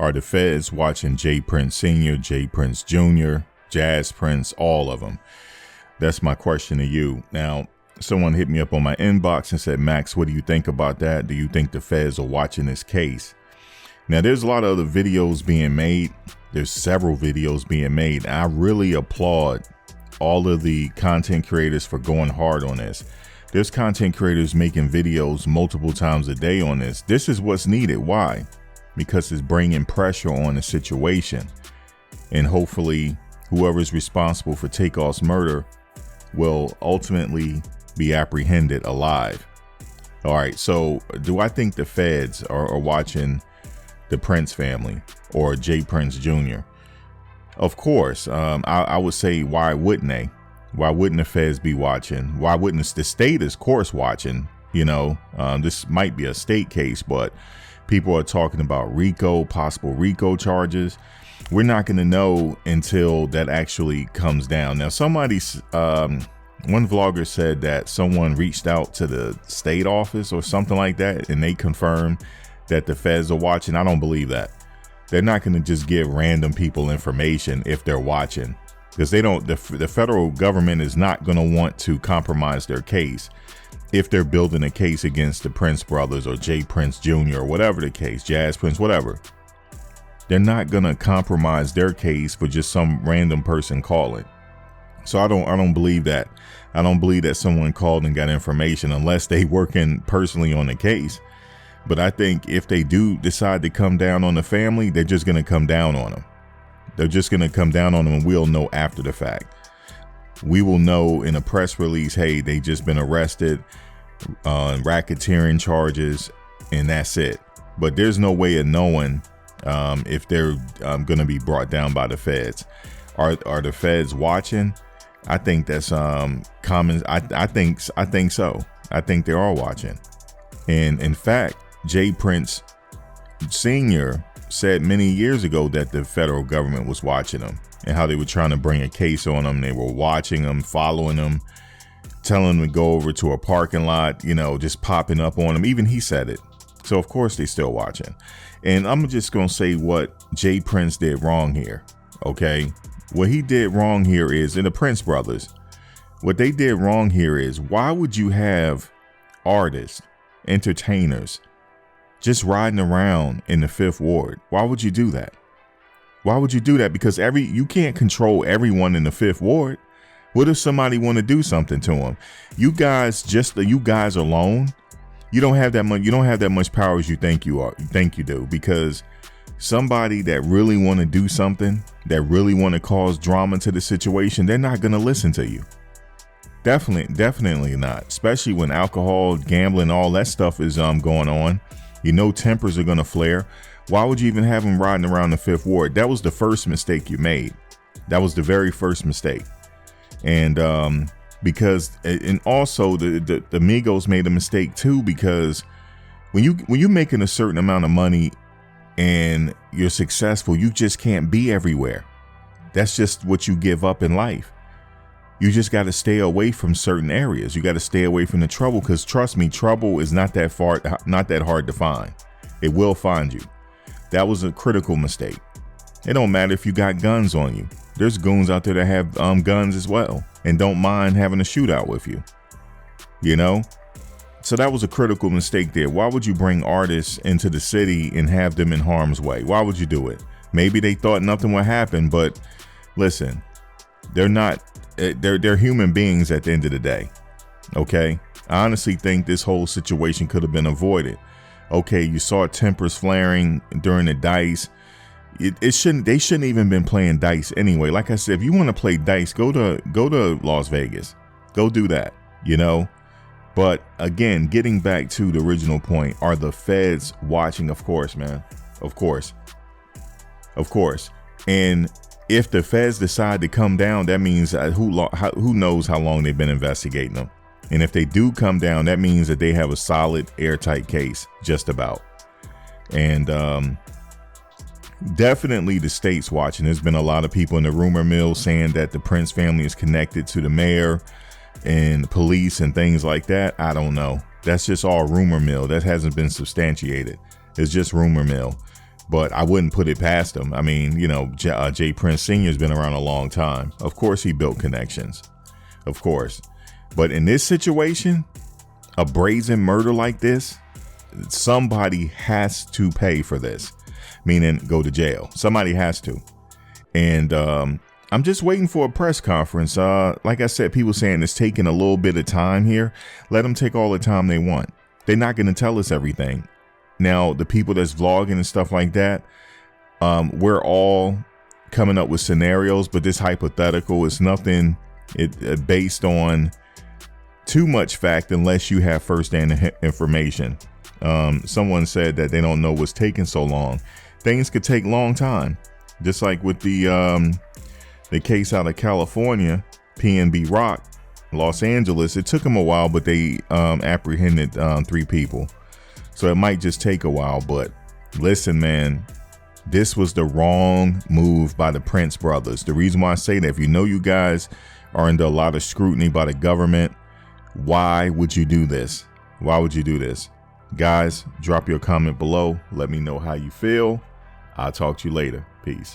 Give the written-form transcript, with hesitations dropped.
Are the feds watching J. Prince Sr., J. Prince Jr., Jazz Prince, all of them? That's my question to you. Now, someone hit me up on my inbox and said, Max, what do you think about that? Do you think the feds are watching this case? Now, there's a lot of other videos being made. There's several videos being made. I really applaud all of the content creators for going hard on this. There's content creators making videos multiple times a day on this. This is what's needed. Why? Because it's bringing pressure on the situation. And hopefully whoever's responsible for Takeoff's murder will ultimately be apprehended alive. All right. So do I think the feds are watching the Prince family or J. Prince Jr.? Of course. I would say, why wouldn't they? Why wouldn't the feds be watching? Why wouldn't the state, of course, watching? You know, this might be a state case, but people are talking about possible RICO charges. We're not going to know until that actually comes down. Now, one vlogger said that someone reached out to the state office or something like that, and they confirmed that the feds are watching. I don't believe that. They're not going to just give random people information if they're watching, because they don't. The federal government is not going to want to compromise their case if they're building a case against the Prince brothers or J. Prince Jr. or whatever the case, Jazz Prince, whatever. They're not going to compromise their case for just some random person calling. So I don't believe that. I don't believe that someone called and got information unless they working personally on the case. But I think if they do decide to come down on the family, they're just going to come down on them. They're just going to come down on them, and we'll know after the fact. We will know in a press release, hey, they just been arrested on racketeering charges, and that's it. But there's no way of knowing if they're going to be brought down by the feds. Are the feds watching? I think that's common. I think so. I think they are watching. And in fact, J. Prince Sr. said many years ago that the federal government was watching them and how they were trying to bring a case on them. They were watching them, following them, telling them to go over to a parking lot, you know, just popping up on them. Even he said it. So of course they still watching. And I'm just going to say what J. Prince did wrong here. Okay. What he did wrong here is, and the Prince brothers, what they did wrong here is, why would you have artists, entertainers, just riding around in the Fifth Ward? Why would you do that? Why would you do that? Because you can't control everyone in the Fifth Ward. What if somebody want to do something to them? You guys alone, you don't have that much. You don't have that much power as you think you do, because somebody that really want to do something, that really want to cause drama to the situation, they're not going to listen to you. Definitely not. Especially when alcohol, gambling, all that stuff is going on. You know, tempers are going to flare. Why would you even have them riding around the Fifth Ward? That was the first mistake you made. That was the very first mistake. And because, and also the Migos made a mistake too, because when you're making a certain amount of money and you're successful, you just can't be everywhere. That's just what you give up in life. You just got to stay away from certain areas. You got to stay away from the trouble, because trust me, trouble is not that hard to find. It will find you. That was a critical mistake. It don't matter if you got guns on you. There's goons out there that have guns as well and don't mind having a shootout with you. You know? So that was a critical mistake there. Why would you bring artists into the city and have them in harm's way? Why would you do it? Maybe they thought nothing would happen, but listen, they're not. They're human beings at the end of the day. Okay. I honestly think this whole situation could have been avoided. Okay. You saw tempers flaring during the dice. They shouldn't even been playing dice anyway. Like I said, if you want to play dice, go to Las Vegas, go do that, you know? But again, getting back to the original point, are the feds watching? Of course, man. Of course. And if the feds decide to come down, that means who knows how long they've been investigating them. And if they do come down, that means that they have a solid, airtight case, just about. And definitely the state's watching. There's been a lot of people in the rumor mill saying that the Prince family is connected to the mayor and police and things like that. I don't know. That's just all rumor mill. That hasn't been substantiated. It's just rumor mill. but I wouldn't put it past him. I mean, J. Prince Sr. has been around a long time. Of course, he built connections, of course. But in this situation, a brazen murder like this, somebody has to pay for this, meaning go to jail. Somebody has to. And I'm just waiting for a press conference. Like I said, people saying it's taking a little bit of time here. Let them take all the time they want. They're not going to tell us everything. Now, the people that's vlogging and stuff like that, we're all coming up with scenarios, but this hypothetical is nothing based on too much fact unless you have firsthand information. Someone said that they don't know what's taking so long. Things could take long time, just like with the case out of California, PNB Rock, Los Angeles. It took them a while, but they apprehended 3 people. So it might just take a while. But listen, man, this was the wrong move by the Prince brothers. The reason why I say that, if you know you guys are under a lot of scrutiny by the government, why would you do this? Why would you do this? Guys, drop your comment below. Let me know how you feel. I'll talk to you later. Peace.